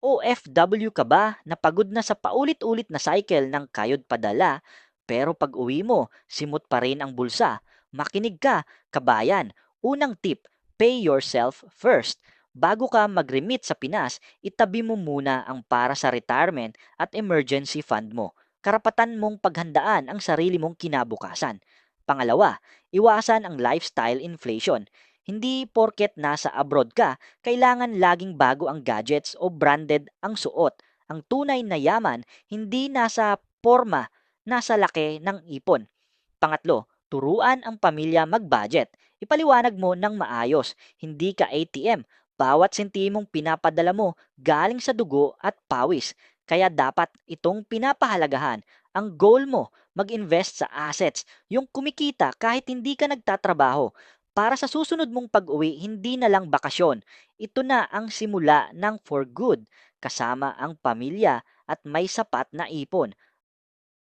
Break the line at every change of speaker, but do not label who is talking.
OFW ka ba na pagod na sa paulit-ulit na cycle ng kayod padala, pero pag uwi mo, simot pa rin ang bulsa? Makinig ka, kabayan. Unang tip, pay yourself first. Bago ka mag-remit sa Pinas, itabi mo muna ang para sa retirement at emergency fund mo. Karapatan mong paghandaan ang sarili mong kinabukasan. Pangalawa, iwasan ang lifestyle inflation. Hindi porket nasa abroad ka, kailangan laging bago ang gadgets o branded ang suot. Ang tunay na yaman, hindi nasa forma, nasa laki ng ipon. Pangatlo, turuan ang pamilya mag-budget. Ipaliwanag mo ng maayos, hindi ka ATM. Bawat sentimong pinapadala mo galing sa dugo at pawis. Kaya dapat itong pinapahalagahan. Ang goal mo, mag-invest sa assets, yung kumikita kahit hindi ka nagtatrabaho. Para sa susunod mong pag-uwi, hindi na lang bakasyon. Ito na ang simula ng for good, kasama ang pamilya at may sapat na ipon.